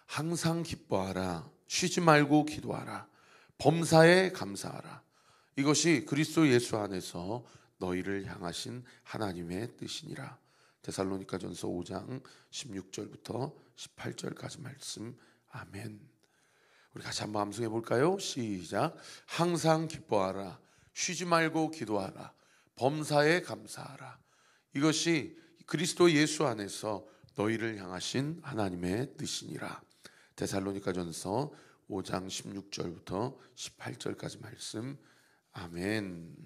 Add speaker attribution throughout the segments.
Speaker 1: 항상 기뻐하라. 쉬지 말고 기도하라. 범사에 감사하라. 이것이 그리스도 예수 안에서 너희를 향하신 하나님의 뜻이니라. 데살로니가전서 5장 16절부터 18절까지 말씀. 아멘. 우리 같이 한번 암송해 볼까요? 시작. 항상 기뻐하라. 쉬지 말고 기도하라. 범사에 감사하라. 이것이 그리스도 예수 안에서 너희를 향하신 하나님의 뜻이니라. 데살로니가전서 5장 16절부터 18절까지 말씀. 아멘.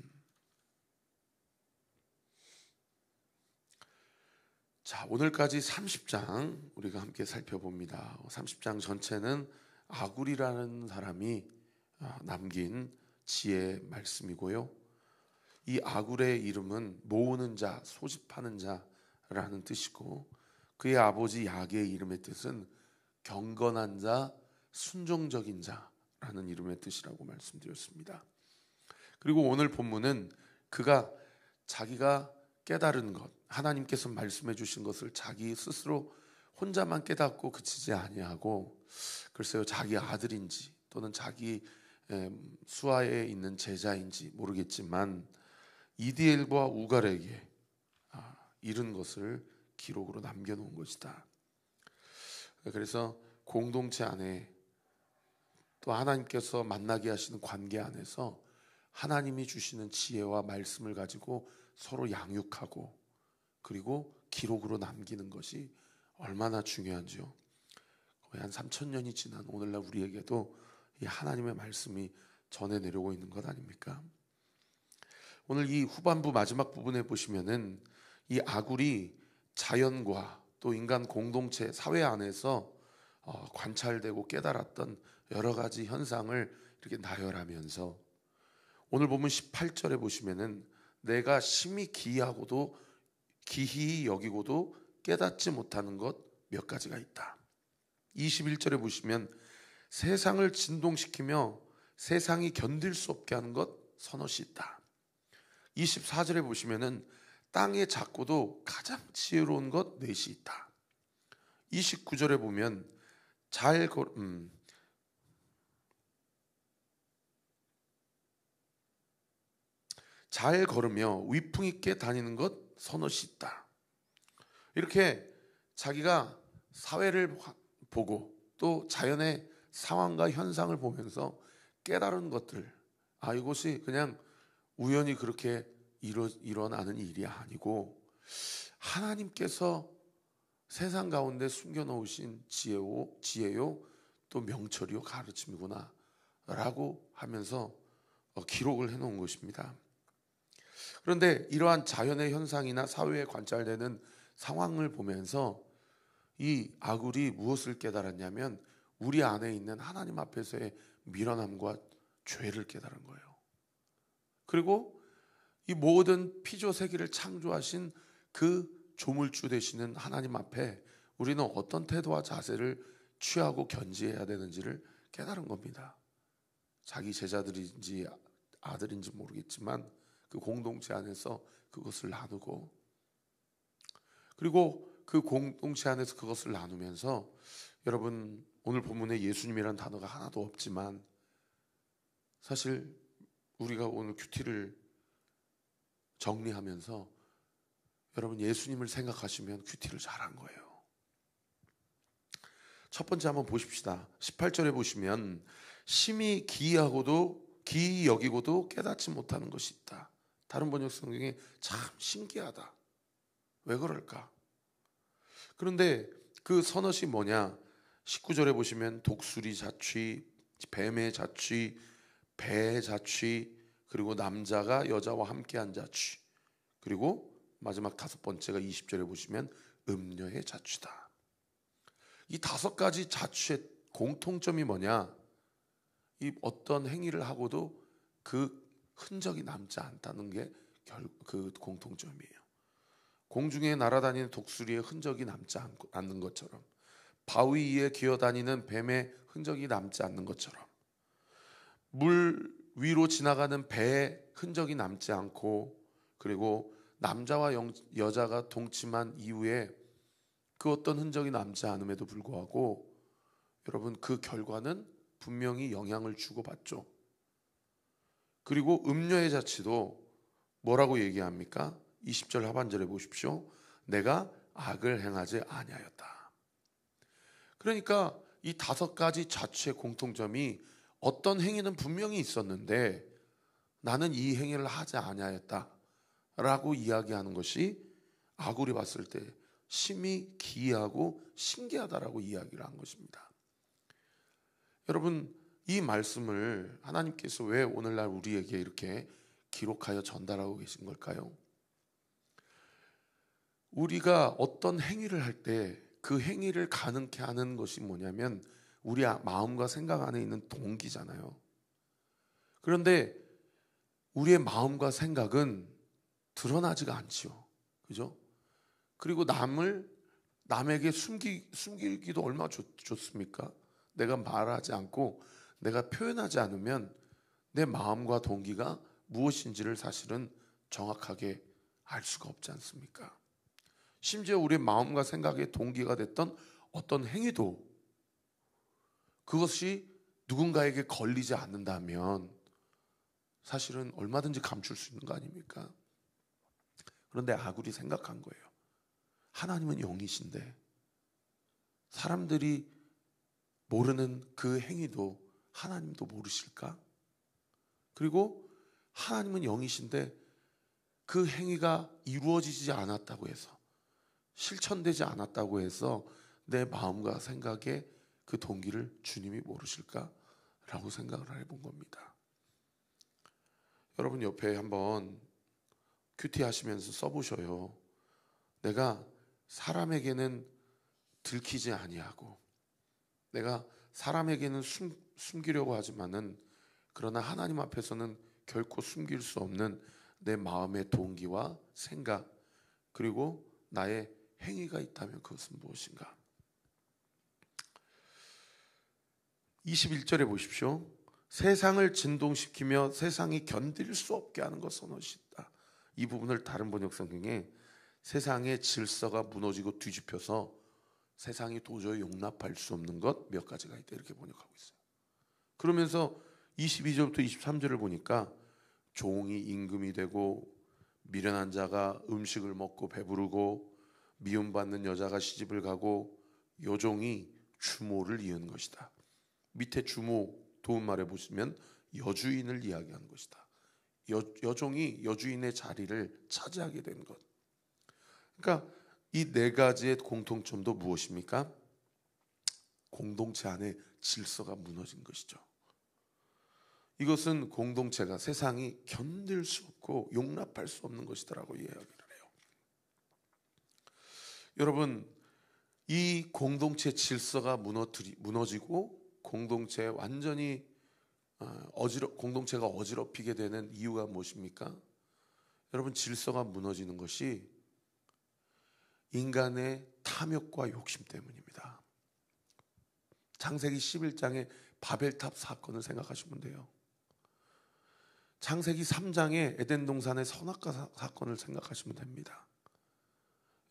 Speaker 1: 자, 오늘까지 30장 우리가 함께 살펴봅니다. 30장 전체는 아굴이라는 사람이 남긴 지혜 말씀이고요. 이 아굴의 이름은 모으는 자, 소집하는 자라는 뜻이고, 그의 아버지 야게의 이름의 뜻은 경건한 자, 순종적인 자라는 이름의 뜻이라고 말씀드렸습니다. 그리고 오늘 본문은 그가 자기가 깨달은 것, 하나님께서 말씀해 주신 것을 자기 스스로 혼자만 깨닫고 그치지 아니하고, 글쎄요, 자기 아들인지 또는 자기 수하에 있는 제자인지 모르겠지만 이디엘과 우갈에게 이른 것을 기록으로 남겨놓은 것이다. 그래서 공동체 안에 또 하나님께서 만나게 하시는 관계 안에서 하나님이 주시는 지혜와 말씀을 가지고 서로 양육하고 그리고 기록으로 남기는 것이 얼마나 중요한지요. 거의 한 3000년이 지난 오늘날 우리에게도 이 하나님의 말씀이 전해 내려오고 있는 것 아닙니까? 오늘 이 후반부 마지막 부분에 보시면은 이 아굴이 자연과 또 인간 공동체 사회 안에서 관찰되고 깨달았던 여러 가지 현상을 이렇게 나열하면서 오늘 보면 18절에 보시면은 내가 심히 기히 여기고도 깨닫지 못하는 것 몇 가지가 있다. 21절에 보시면 세상을 진동시키며 세상이 견딜 수 없게 하는 것 서너시 있다. 24절에 보시면은 땅의 작고도 가장 지혜로운 것 넷이 있다. 29절에 보면 잘 걸으며 위풍 있게 다니는 것 서너시 있다. 이렇게 자기가 사회를 보고 또 자연의 상황과 현상을 보면서 깨달은 것들, 이것이 그냥 우연히 그렇게 일어나는 일이 아니고 하나님께서 세상 가운데 숨겨놓으신 지혜요 또 명철이요 가르침이구나 라고 하면서 기록을 해놓은 것입니다. 그런데 이러한 자연의 현상이나 사회에 관찰되는 상황을 보면서 이 아굴이 무엇을 깨달았냐면 우리 안에 있는 하나님 앞에서의 미련함과 죄를 깨달은 거예요. 그리고 이 모든 피조세계를 창조하신 그 조물주 되시는 하나님 앞에 우리는 어떤 태도와 자세를 취하고 견지해야 되는지를 깨달은 겁니다. 자기 제자들인지 아들인지 모르겠지만 그 공동체 안에서 그것을 나누고, 그리고 그 공동체 안에서 그것을 나누면서, 여러분 오늘 본문에 예수님이라는 단어가 하나도 없지만 사실 우리가 오늘 큐티를 정리하면서 여러분 예수님을 생각하시면 큐티를 잘한 거예요. 첫 번째 한번 보십시다. 18절에 보시면 심히 기이 여기고도 깨닫지 못하는 것이 있다. 다른 번역 성경에 참 신기하다. 왜 그럴까? 그런데 그 서너시 뭐냐? 19절에 보시면 독수리 자취, 뱀의 자취, 배의 자취, 그리고 남자가 여자와 함께한 자취, 그리고 마지막 다섯 번째가 20절에 보시면 음녀의 자취다. 이 다섯 가지 자취의 공통점이 뭐냐? 이 어떤 행위를 하고도 그 흔적이 남지 않다는 게 그 공통점이에요. 공중에 날아다니는 독수리의 흔적이 남지 않는 것처럼, 바위 위에 기어다니는 뱀의 흔적이 남지 않는 것처럼, 물 위로 지나가는 배의 흔적이 남지 않고, 그리고 남자와 여자가 동침한 이후에 그 어떤 흔적이 남지 않음에도 불구하고 여러분 그 결과는 분명히 영향을 주고받죠. 그리고 음녀의 자치도 뭐라고 얘기합니까? 20절 하반절에 보십시오. 내가 악을 행하지 아니하였다. 그러니까 이 5가지 자취의 공통점이 어떤 행위는 분명히 있었는데 나는 이 행위를 하지 아니하였다 라고 이야기하는 것이 아굴이 봤을 때 심히 기이하고 신기하다라고 이야기를 한 것입니다. 여러분 이 말씀을 하나님께서 왜 오늘날 우리에게 이렇게 기록하여 전달하고 계신 걸까요? 우리가 어떤 행위를 할 때 그 행위를 가능케 하는 것이 뭐냐면 우리 마음과 생각 안에 있는 동기잖아요. 그런데 우리의 마음과 생각은 드러나지가 않지요. 그죠? 그리고 남에게 숨기기도 얼마나 좋습니까? 내가 말하지 않고 내가 표현하지 않으면 내 마음과 동기가 무엇인지를 사실은 정확하게 알 수가 없지 않습니까? 심지어 우리의 마음과 생각의 동기가 됐던 어떤 행위도 그것이 누군가에게 걸리지 않는다면 사실은 얼마든지 감출 수 있는 거 아닙니까? 그런데 아굴이 생각한 거예요. 하나님은 영이신데 사람들이 모르는 그 행위도 하나님도 모르실까? 그리고 하나님은 영이신데 그 행위가 이루어지지 않았다고 해서 실천되지 않았다고 해서 내 마음과 생각의 그 동기를 주님이 모르실까? 라고 생각을 해본 겁니다. 여러분 옆에 한번 큐티 하시면서 써보셔요. 내가 사람에게는 들키지 아니하고 내가 사람에게는 숨기려고 하지만은 그러나 하나님 앞에서는 결코 숨길 수 없는 내 마음의 동기와 생각 그리고 나의 행위가 있다면 그것은 무엇인가? 21절에 보십시오. 세상을 진동시키며 세상이 견딜 수 없게 하는 것은 무엇이다. 이 부분을 다른 번역 성경에 세상의 질서가 무너지고 뒤집혀서 세상이 도저히 용납할 수 없는 것 몇 가지가 있다 이렇게 번역하고 있어요. 그러면서 22절부터 23절을 보니까 종이 임금이 되고 미련한 자가 음식을 먹고 배부르고 미움받는 여자가 시집을 가고 여종이 주모를 이은 것이다. 밑에 주모 도움말에 보시면 여주인을 이야기하는 것이다. 여종이 여주인의 자리를 차지하게 된 것. 그러니까 이 4가지의 공통점도 무엇입니까? 공동체 안에 질서가 무너진 것이죠. 이것은 공동체가 세상이 견딜 수 없고 용납할 수 없는 것이다라고 이야기를 해요. 여러분 이 공동체 질서가 무너지고 공동체 완전히 공동체가 어지럽히게 되는 이유가 무엇입니까? 여러분 질서가 무너지는 것이 인간의 탐욕과 욕심 때문입니다. 창세기 11장의 바벨탑 사건을 생각하시면 돼요. 창세기 3장의 에덴 동산의 선악과 사건을 생각하시면 됩니다.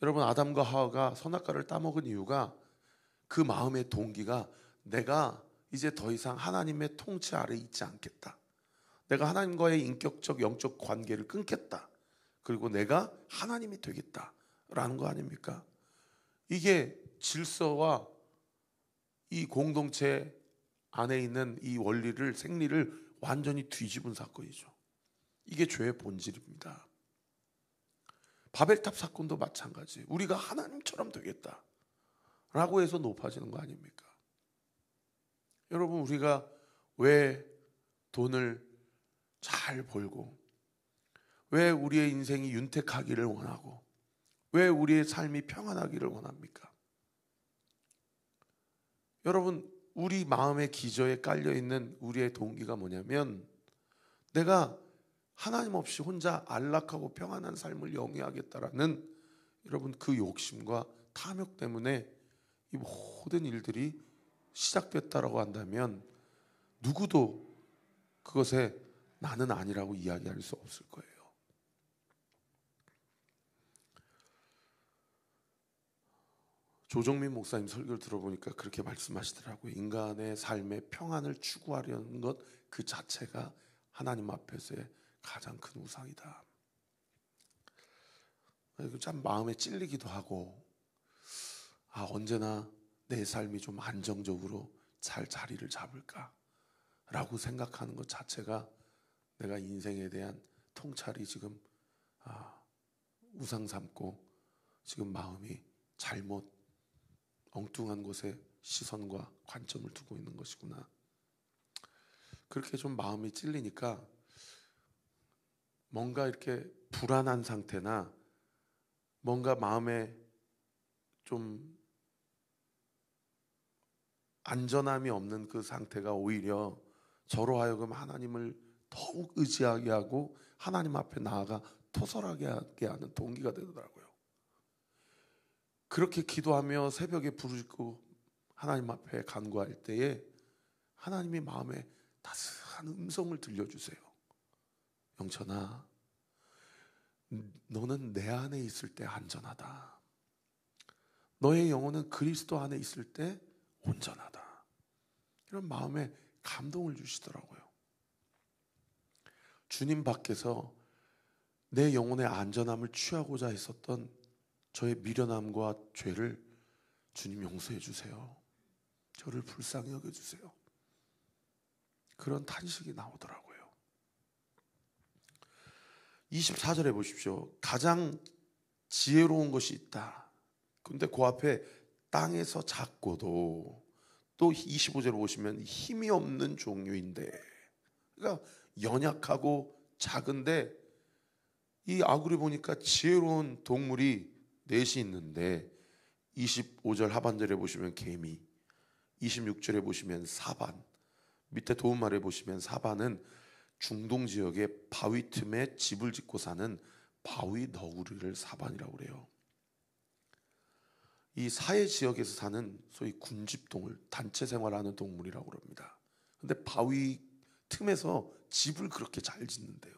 Speaker 1: 여러분 아담과 하와가 선악과를 따먹은 이유가 그 마음의 동기가 내가 이제 더 이상 하나님의 통치 아래 있지 않겠다. 내가 하나님과의 인격적 영적 관계를 끊겠다. 그리고 내가 하나님이 되겠다라는 거 아닙니까? 이게 질서와 이 공동체 안에 있는 이 원리를 생리를 완전히 뒤집은 사건이죠. 이게 죄의 본질입니다. 바벨탑 사건도 마찬가지. 우리가 하나님처럼 되겠다라고 해서 높아지는 거 아닙니까? 여러분 우리가 왜 돈을 잘 벌고 왜 우리의 인생이 윤택하기를 원하고 왜 우리의 삶이 평안하기를 원합니까? 여러분 우리 마음의 기저에 깔려있는 우리의 동기가 뭐냐면 내가 하나님 없이 혼자 안락하고 평안한 삶을 영위하겠다라는 여러분 그 욕심과 탐욕 때문에 이 모든 일들이 시작됐다라고 한다면 누구도 그것에 나는 아니라고 이야기할 수 없을 거예요. 조정민 목사님 설교를 들어보니까 그렇게 말씀하시더라고요. 인간의 삶의 평안을 추구하려는 것 그 자체가 하나님 앞에서의 가장 큰 우상이다. 참 마음에 찔리기도 하고, 언제나 내 삶이 좀 안정적으로 잘 자리를 잡을까라고 생각하는 것 자체가 내가 인생에 대한 통찰이 지금 우상 삼고 지금 마음이 잘못 엉뚱한 곳에 시선과 관점을 두고 있는 것이구나. 그렇게 좀 마음이 찔리니까 뭔가 이렇게 불안한 상태나 뭔가 마음에 좀 안전함이 없는 그 상태가 오히려 저로 하여금 하나님을 더욱 의지하게 하고 하나님 앞에 나아가 토설하게 하게 하는 동기가 되더라고요. 그렇게 기도하며 새벽에 부르짖고 하나님 앞에 간구할 때에 하나님이 마음에 따스한 음성을 들려주세요. 영천아, 너는 내 안에 있을 때 안전하다. 너의 영혼은 그리스도 안에 있을 때 온전하다. 이런 마음에 감동을 주시더라고요. 주님 밖에서 내 영혼의 안전함을 취하고자 했었던 저의 미련함과 죄를 주님 용서해 주세요. 저를 불쌍히 여겨주세요. 그런 탄식이 나오더라고요. 24절에 보십시오. 가장 지혜로운 것이 있다. 근데 그 앞에 땅에서 작고도, 또 25절에 보시면 힘이 없는 종류인데, 그러니까 연약하고 작은데 이 아굴이 보니까 지혜로운 동물이 넷이 있는데 25절 하반절에 보시면 개미, 26절에 보시면 사반, 밑에 도움말에 보시면 사반은 중동 지역의 바위 틈에 집을 짓고 사는 바위 너구리를 사반이라고 그래요. 이 사해 지역에서 사는 소위 군집동물, 단체 생활하는 동물이라고 그럽니다. 근데 바위 틈에서 집을 그렇게 잘 짓는데요.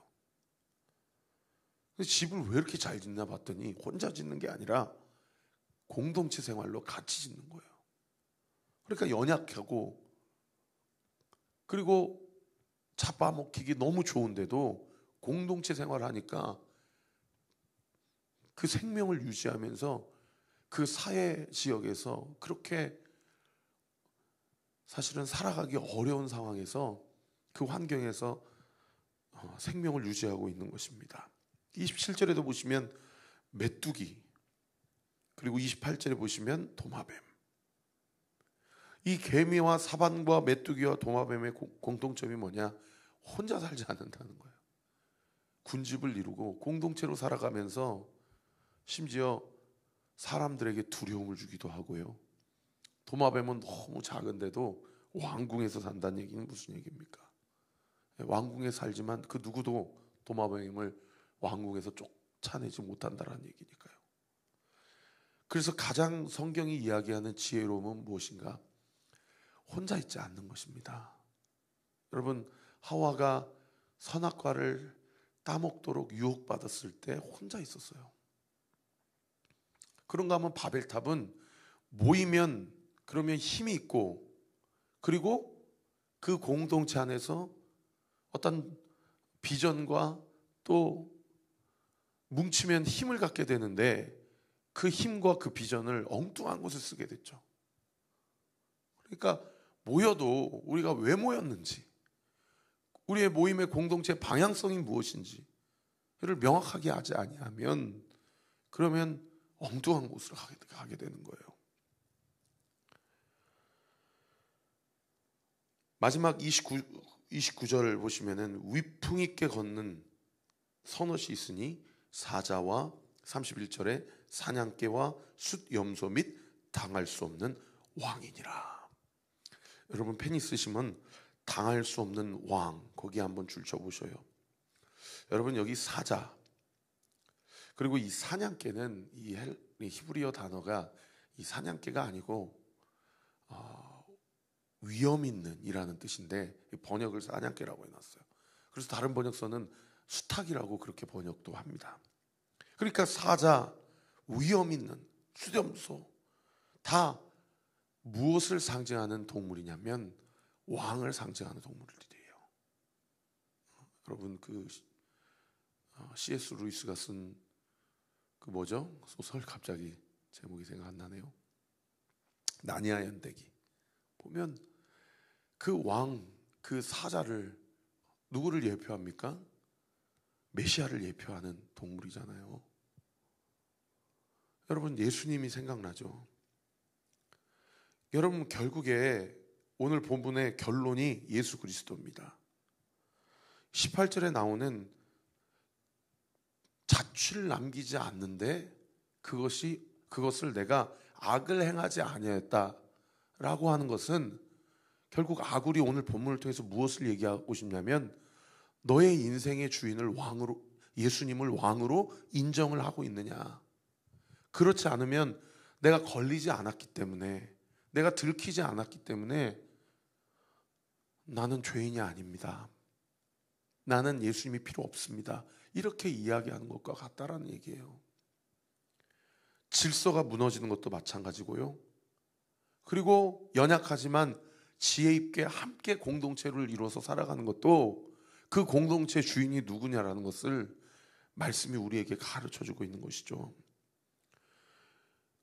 Speaker 1: 집을 왜 이렇게 잘 짓나 봤더니 혼자 짓는 게 아니라 공동체 생활로 같이 짓는 거예요. 그러니까 연약하고, 그리고 잡아먹히기 너무 좋은데도 공동체 생활하니까 그 생명을 유지하면서 그 사회 지역에서 그렇게 사실은 살아가기 어려운 상황에서 그 환경에서 생명을 유지하고 있는 것입니다. 27절에도 보시면 메뚜기, 그리고 28절에 보시면 도마뱀. 이 개미와 사반과 메뚜기와 도마뱀의 공통점이 뭐냐? 혼자 살지 않는다는 거예요. 군집을 이루고 공동체로 살아가면서 심지어 사람들에게 두려움을 주기도 하고요. 도마뱀은 너무 작은데도 왕궁에서 산다는 얘기는 무슨 얘기입니까? 왕궁에 살지만 그 누구도 도마뱀을 왕궁에서 쫓아내지 못한다는 얘기니까요. 그래서 가장 성경이 이야기하는 지혜로움은 무엇인가? 혼자 있지 않는 것입니다. 여러분, 하와가 선악과를 따먹도록 유혹받았을 때 혼자 있었어요. 그런가 하면 바벨탑은 모이면 그러면 힘이 있고, 그리고 그 공동체 안에서 어떤 비전과 또 뭉치면 힘을 갖게 되는데 그 힘과 그 비전을 엉뚱한 곳에 쓰게 됐죠. 그러니까 모여도 우리가 왜 모였는지, 우리의 모임의 공동체 방향성이 무엇인지를 명확하게 하지 아니하면 그러면 엉뚱한 곳으로 가게 되는 거예요. 마지막 29절을 보시면은 위풍 있게 걷는 선옷이 있으니 사자와 31절에 사냥개와 숫염소 및 당할 수 없는 왕이니라. 여러분 펜 있으시면 당할 수 없는 왕, 거기 한번 줄 쳐보셔요. 여러분 여기 사자, 그리고 이 사냥개는 이 히브리어 단어가 이 사냥개가 아니고 위험 있는 이라는 뜻인데 번역을 사냥개라고 해놨어요. 그래서 다른 번역서는 수탉이라고 그렇게 번역도 합니다. 그러니까 사자, 위험 있는 숫염소, 다 무엇을 상징하는 동물이냐면 왕을 상징하는 동물들이에요. 여러분 그 C.S. 루이스가 쓴 그 뭐죠? 소설 갑자기 제목이 생각 안 나네요. 나니아 연대기 보면 그 왕, 그 사자를 누구를 예표합니까? 메시아를 예표하는 동물이잖아요. 여러분 예수님이 생각나죠? 여러분 결국에 오늘 본문의 결론이 예수 그리스도입니다. 18절에 나오는 자취를 남기지 않는데 그것을 내가 악을 행하지 아니하였다라고 하는 것은 결국 아굴이 오늘 본문을 통해서 무엇을 얘기하고 싶냐면 너의 인생의 주인을 왕으로 예수님을 왕으로 인정을 하고 있느냐. 그렇지 않으면 내가 걸리지 않았기 때문에 내가 들키지 않았기 때문에 나는 죄인이 아닙니다. 나는 예수님이 필요 없습니다. 이렇게 이야기하는 것과 같다라는 얘기예요. 질서가 무너지는 것도 마찬가지고요. 그리고 연약하지만 지혜 있게 함께 공동체를 이루어서 살아가는 것도 그 공동체 주인이 누구냐라는 것을 말씀이 우리에게 가르쳐주고 있는 것이죠.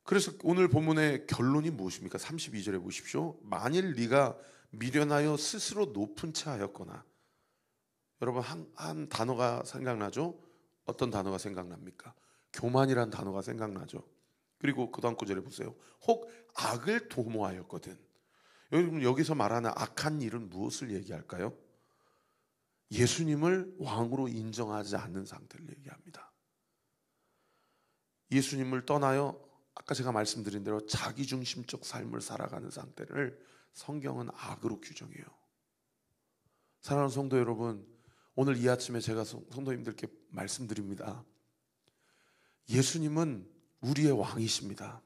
Speaker 1: 그래서 오늘 본문의 결론이 무엇입니까? 32절에 보십시오. 만일 네가 미련하여 스스로 높은 채 하였거나, 여러분 한 단어가 생각나죠? 어떤 단어가 생각납니까? 교만이란 단어가 생각나죠. 그리고 그 다음 구절에 보세요. 혹 악을 도모하였거든. 여러분 여기서 말하는 악한 일은 무엇을 얘기할까요? 예수님을 왕으로 인정하지 않는 상태를 얘기합니다. 예수님을 떠나여 아까 제가 말씀드린 대로 자기중심적 삶을 살아가는 상태를 성경은 악으로 규정해요. 사랑하는 성도 여러분, 오늘 이 아침에 제가 성도님들께 말씀드립니다. 예수님은 우리의 왕이십니다.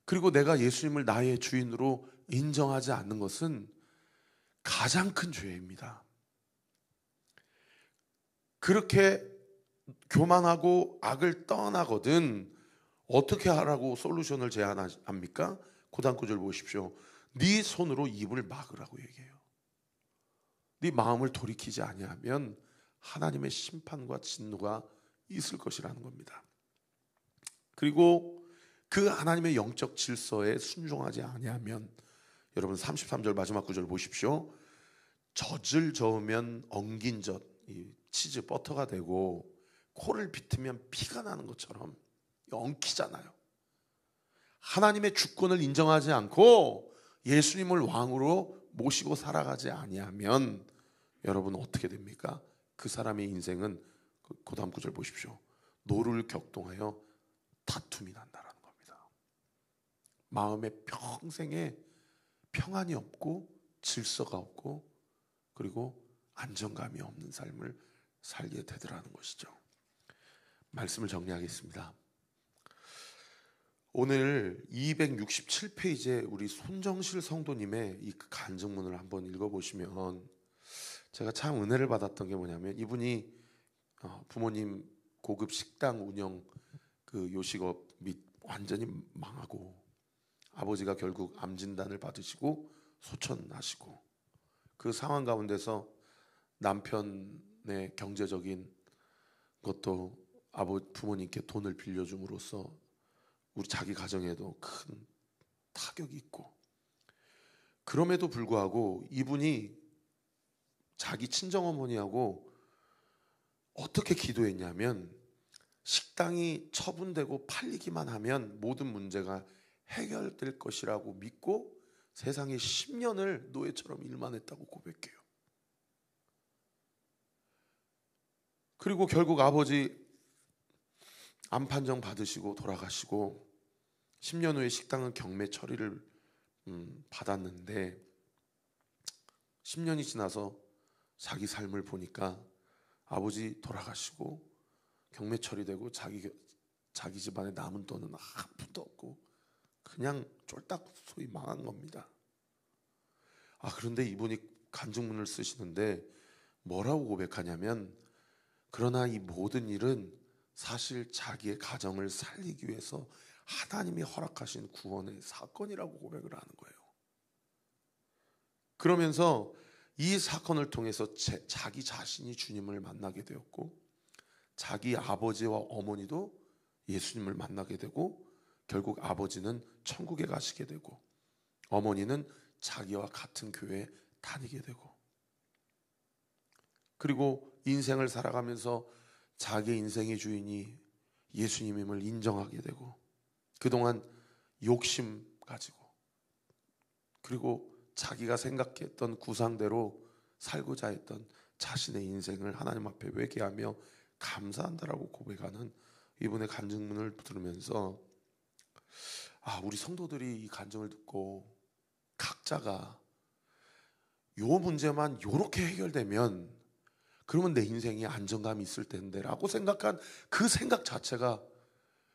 Speaker 1: 그리고 내가 예수님을 나의 주인으로 인정하지 않는 것은 가장 큰 죄입니다. 그렇게 교만하고 악을 떠나거든 어떻게 하라고 솔루션을 제안합니까? 그 다음 구절 보십시오. 네 손으로 입을 막으라고 얘기해요. 네 마음을 돌이키지 아니하면 하나님의 심판과 진노가 있을 것이라는 겁니다. 그리고 그 하나님의 영적 질서에 순종하지 아니하면, 여러분 33절 마지막 구절 보십시오. 젖을 저으면 엉긴 젖, 이 치즈 버터가 되고 코를 비트면 피가 나는 것처럼 엉키잖아요. 하나님의 주권을 인정하지 않고 예수님을 왕으로 모시고 살아가지 아니하면 여러분 어떻게 됩니까? 그 사람의 인생은 그 다음 구절 보십시오. 노를 격동하여 다툼이 난다라는 겁니다. 마음에 평생에 평안이 없고 질서가 없고 그리고 안정감이 없는 삶을 살게 되더라는 것이죠. 말씀을 정리하겠습니다. 오늘 267페이지에 우리 손정실 성도님의 이 간증문을 한번 읽어보시면 제가 참 은혜를 받았던 게 뭐냐면, 이분이 부모님 고급 식당 운영 그 요식업 및 완전히 망하고 아버지가 결국 암 진단을 받으시고 소천하시고 그 상황 가운데서 남편의 경제적인 것도 부모님께 돈을 빌려줌으로써 우리 자기 가정에도 큰 타격이 있고, 그럼에도 불구하고 이분이 자기 친정어머니하고 어떻게 기도했냐면, 식당이 처분되고 팔리기만 하면 모든 문제가 해결될 것이라고 믿고 세상에 10년을 노예처럼 일만 했다고 고백해요. 그리고 결국 아버지 암 판정 받으시고 돌아가시고 10년 후에 식당은 경매 처리를 받았는데 10년이 지나서 자기 삶을 보니까 아버지 돌아가시고 경매 처리되고 자기 집안에 남은 돈은 한 푼도 없고 그냥 쫄딱 소위 망한 겁니다. 그런데 이분이 간증문을 쓰시는데 뭐라고 고백하냐면, 그러나 이 모든 일은 사실 자기의 가정을 살리기 위해서 하나님이 허락하신 구원의 사건이라고 고백을 하는 거예요. 그러면서 이 사건을 통해서 자기 자신이 주님을 만나게 되었고, 자기 아버지와 어머니도 예수님을 만나게 되고, 결국 아버지는 천국에 가시게 되고, 어머니는 자기와 같은 교회에 다니게 되고, 그리고 인생을 살아가면서 자기 인생의 주인이 예수님임을 인정하게 되고, 그동안 욕심 가지고, 그리고 자기가 생각했던 구상대로 살고자 했던 자신의 인생을 하나님 앞에 회개하며 감사한다라고 고백하는 이분의 간증문을 들으면서, 우리 성도들이 이 간증을 듣고 각자가 요 문제만 요렇게 해결되면 그러면 내 인생이 안정감이 있을 텐데 라고 생각한 그 생각 자체가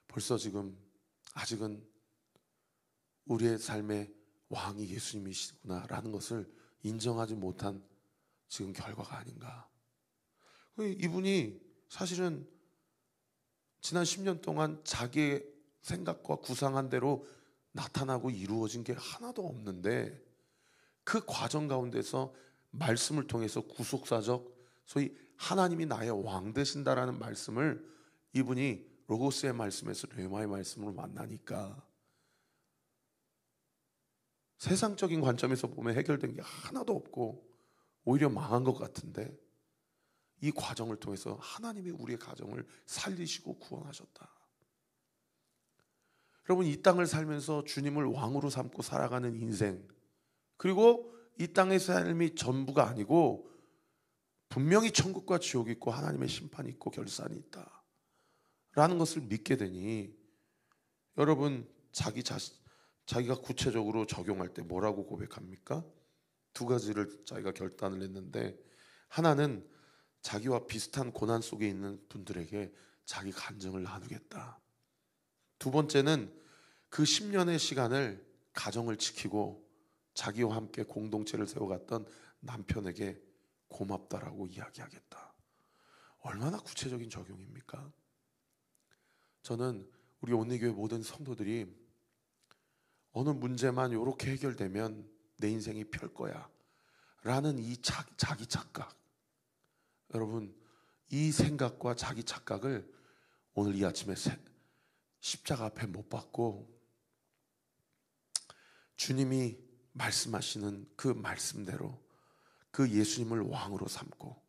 Speaker 1: 벌써 지금 아직은 우리의 삶의 왕이 예수님이시구나 라는 것을 인정하지 못한 지금 결과가 아닌가. 이분이 사실은 지난 10년 동안 자기의 생각과 구상한 대로 나타나고 이루어진 게 하나도 없는데, 그 과정 가운데서 말씀을 통해서 구속사적, 소위 하나님이 나의 왕 되신다라는 말씀을 이분이 로고스의 말씀에서 레마의 말씀으로 만나니까 세상적인 관점에서 보면 해결된 게 하나도 없고 오히려 망한 것 같은데, 이 과정을 통해서 하나님이 우리의 가정을 살리시고 구원하셨다. 여러분, 이 땅을 살면서 주님을 왕으로 삼고 살아가는 인생, 그리고 이 땅의 삶이 전부가 아니고 분명히 천국과 지옥이 있고 하나님의 심판이 있고 결산이 있다 라는 것을 믿게 되니, 여러분 자기가 구체적으로 적용할 때 뭐라고 고백합니까? 두 가지를 자기가 결단을 했는데, 하나는 자기와 비슷한 고난 속에 있는 분들에게 자기 간증을 나누겠다. 두 번째는 그 10년의 시간을 가정을 지키고 자기와 함께 공동체를 세워갔던 남편에게 고맙다라고 이야기하겠다. 얼마나 구체적인 적용입니까? 저는 우리 온리교회 모든 성도들이 어느 문제만 이렇게 해결되면 내 인생이 펼 거야 라는 이 자기 착각, 여러분 이 생각과 자기 착각을 오늘 이 아침에 십자가 앞에 못 박고 주님이 말씀하시는 그 말씀대로 그 예수님을 왕으로 삼고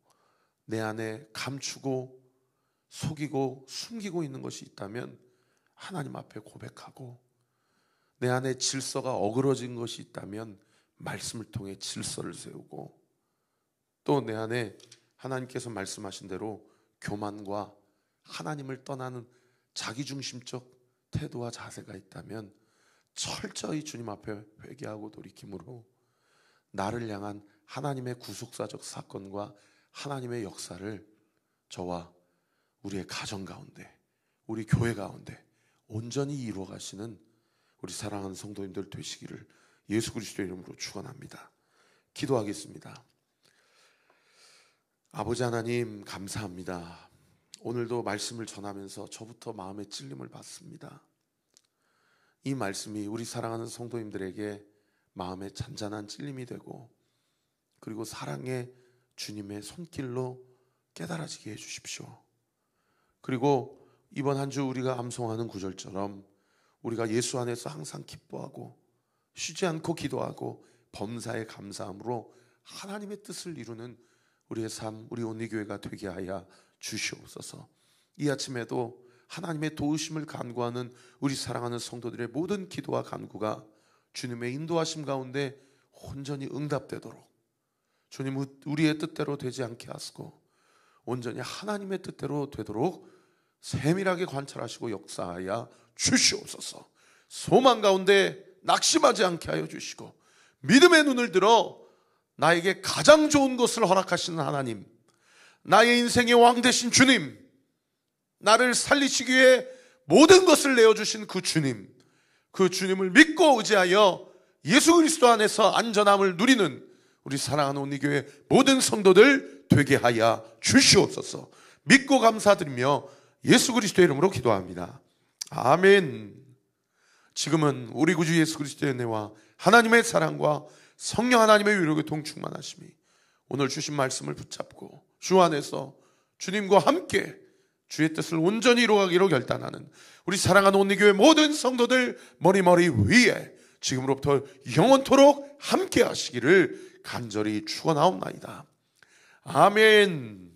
Speaker 1: 내 안에 감추고 속이고 숨기고 있는 것이 있다면 하나님 앞에 고백하고, 내 안에 질서가 어그러진 것이 있다면 말씀을 통해 질서를 세우고, 또 내 안에 하나님께서 말씀하신 대로 교만과 하나님을 떠나는 자기중심적 태도와 자세가 있다면 철저히 주님 앞에 회개하고 돌이킴으로 나를 향한 하나님의 구속사적 사건과 하나님의 역사를 저와 우리의 가정 가운데, 우리 교회 가운데 온전히 이루어 가시는 우리 사랑하는 성도님들 되시기를 예수 그리스도의 이름으로 축원합니다. 기도하겠습니다. 아버지 하나님, 감사합니다. 오늘도 말씀을 전하면서 저부터 마음의 찔림을 받습니다. 이 말씀이 우리 사랑하는 성도님들에게 마음의 잔잔한 찔림이 되고, 그리고 사랑의 주님의 손길로 깨달아지게 해주십시오. 그리고 이번 한 주 우리가 암송하는 구절처럼 우리가 예수 안에서 항상 기뻐하고 쉬지 않고 기도하고 범사에 감사함으로 하나님의 뜻을 이루는 우리의 삶, 우리 온리교회가 되게 하여 주시옵소서. 이 아침에도 하나님의 도우심을 간구하는 우리 사랑하는 성도들의 모든 기도와 간구가 주님의 인도하심 가운데 온전히 응답되도록, 주님 우리의 뜻대로 되지 않게 하시고 온전히 하나님의 뜻대로 되도록 세밀하게 관찰하시고 역사하여 주시옵소서. 소망 가운데 낙심하지 않게 하여 주시고, 믿음의 눈을 들어 나에게 가장 좋은 것을 허락하시는 하나님, 나의 인생의 왕 되신 주님, 나를 살리시기 위해 모든 것을 내어주신 그 주님, 그 주님을 믿고 의지하여 예수 그리스도 안에서 안전함을 누리는 우리 사랑하는 온리교회 모든 성도들 되게 하여 주시옵소서. 믿고 감사드리며 예수 그리스도의 이름으로 기도합니다. 아멘. 지금은 우리 구주 예수 그리스도의 은혜와 하나님의 사랑과 성령 하나님의 위로에 동충만하심이 오늘 주신 말씀을 붙잡고 주 안에서 주님과 함께 주의 뜻을 온전히 이루어가기로 결단하는 우리 사랑하는 온리교회 모든 성도들 머리 위에 지금으로부터 영원토록 함께 하시기를 간절히 축원하옵나이다. 아멘.